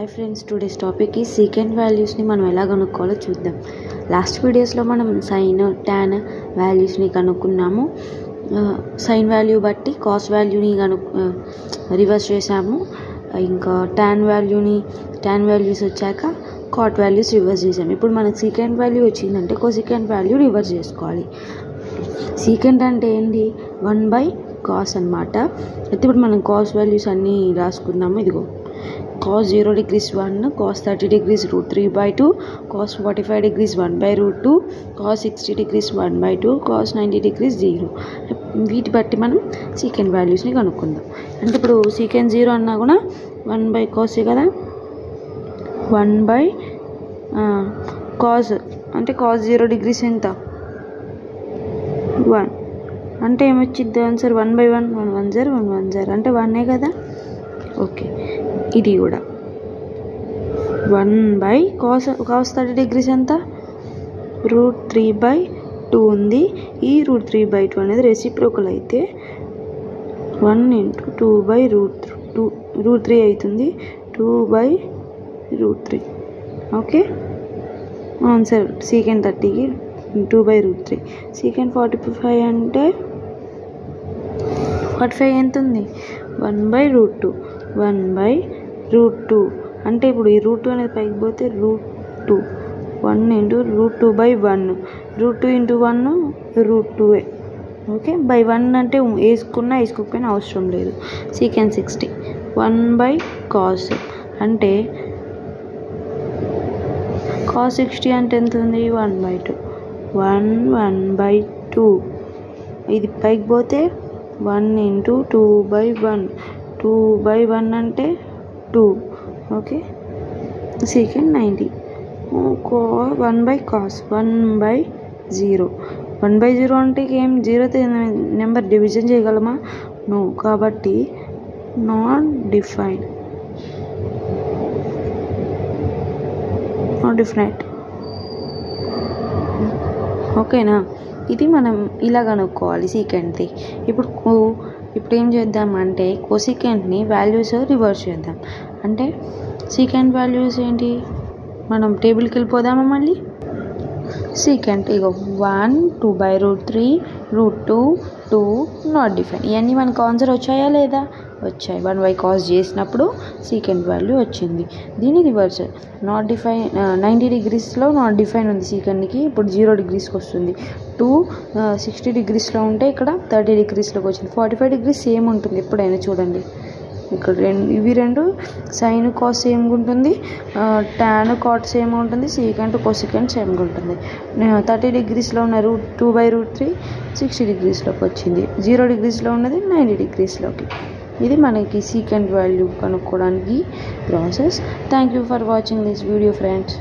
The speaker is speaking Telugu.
హాయ్ ఫ్రెండ్స్, టుడేస్ టాపిక్ ఈ సీకెంట్ వాల్యూస్ని మనం ఎలా కనుక్కోవాలో చూద్దాం. లాస్ట్ వీడియోస్లో మనం సైన్ టాన్ వాల్యూస్ని కనుక్కున్నాము. సైన్ వాల్యూ బట్టి కాస్ వాల్యూని రివర్స్ చేసాము. ఇంకా టాన్ వాల్యూస్ వచ్చాక కాట్ వాల్యూస్ రివర్స్ చేసాము. ఇప్పుడు మనకు సీకెంట్ వాల్యూ వచ్చిందంటే కోసీకెంట్ వాల్యూ రివర్స్ చేసుకోవాలి. సీకెంట్ అంటే ఏంటి? 1/cos అన్నమాట. అయితే ఇప్పుడు మనం కాస్ వాల్యూస్ అన్నీ రాసుకుందాము. ఇదిగో cos 0 degrees 1, cos 30 degrees √3/2, cos 45 degrees 1/√2, cos 60 degrees 1/2, cos 90 degrees 0. వీటి బట్టి మనం సీకెంట్ వాల్యూస్ని కనుక్కుందాం. అంటే ఇప్పుడు సీకెంట్ 0 అన్నా కూడా 1/cos కదా. 1/cos అంటే cos 0 degrees ఎంత? 1 అంటే ఏమొచ్చింది ఆన్సర్? 1/1. 1 1 0 1 1 0 అంటే 1 కదా. ఓకే, ఇది కూడా 1/cos 30 degrees ఎంత? √3/2 ఉంది. ఈ √3/2 అనేది రెసిప్రోకల్ అయితే 1 × 2/√3 అవుతుంది. 2/√3. ఓకే, ఆన్సర్ సీకెంట్ 30కి 2/√3. సీకెంట్ 45 అంటే 45 ఎంత ఉంది? 1/√2. 1/√2 అంటే ఇప్పుడు ఈ √2 అనేది పైకి పోతే √2. 1 × √2/1. √2 × 1 √2. ఓకే, బై 1 అంటే వేసుకోకపోయినా అవసరం లేదు. సీకెంట్ 60 1/cos అంటే cos 60 అంటే ఎంత ఉంది? 1/2. 1/2 ఇది పైకి పోతే 1 × 2/1. 2/1 అంటే 2. Okay, secant 90. 1/cos 1/0. 1/0 అంటే ఏం? 0తో నెంబర్ డివిజన్ చేయగలమా? నో. కాబట్టి నాట్ డిఫైన్డ్. ఓకేనా? ఇది మనం ఇలా కనుక్కోవాలి సీకెంట్ది. ఇప్పుడు ఏం చేద్దామంటే కోసీకెంట్ని వాల్యూస్ రివర్స్ చేద్దాం. అంటే సీకెంట్ వాల్యూస్ ఏంటి? మనం టేబుల్కి వెళ్ళిపోదామా మళ్ళీ? Secant ego 1 2/√3 √2 2 not define. ఇవన్నీ మనకు ఆన్సర్ వచ్చాయా లేదా? వచ్చాయి. 1/cos చేసినప్పుడు సీకెంట్ వాల్యూ వచ్చింది. దీని రివర్స్ నాట్ డిఫైన్ 90 degreesలో నాట్ డిఫైన్ ఉంది సీకెంట్కి. ఇప్పుడు 0 degreesకి వస్తుంది. 2 60 degreesలో ఉంటే ఇక్కడ 30 degreesలోకి వచ్చింది. 45 degrees సేమ్ ఉంటుంది ఎప్పుడైనా. చూడండి ఇక్కడ ఇవి రెండు సైన్ కాస్ సేమ్గా ఉంటుంది, టాన్ కాట్ సేమ్ ఉంటుంది, సీకెంట్ కోసీకెంట్ సేమ్గా ఉంటుంది. 30 degreesలో ఉన్న 2/√3 60 degreesలోకి వచ్చింది. 0 degreesలో ఉన్నది 90 degreesలోకి. ఇది మనకి సీకెంట్ వాల్యూ కనుక్కోవడానికి process. Thank you for watching this video friends.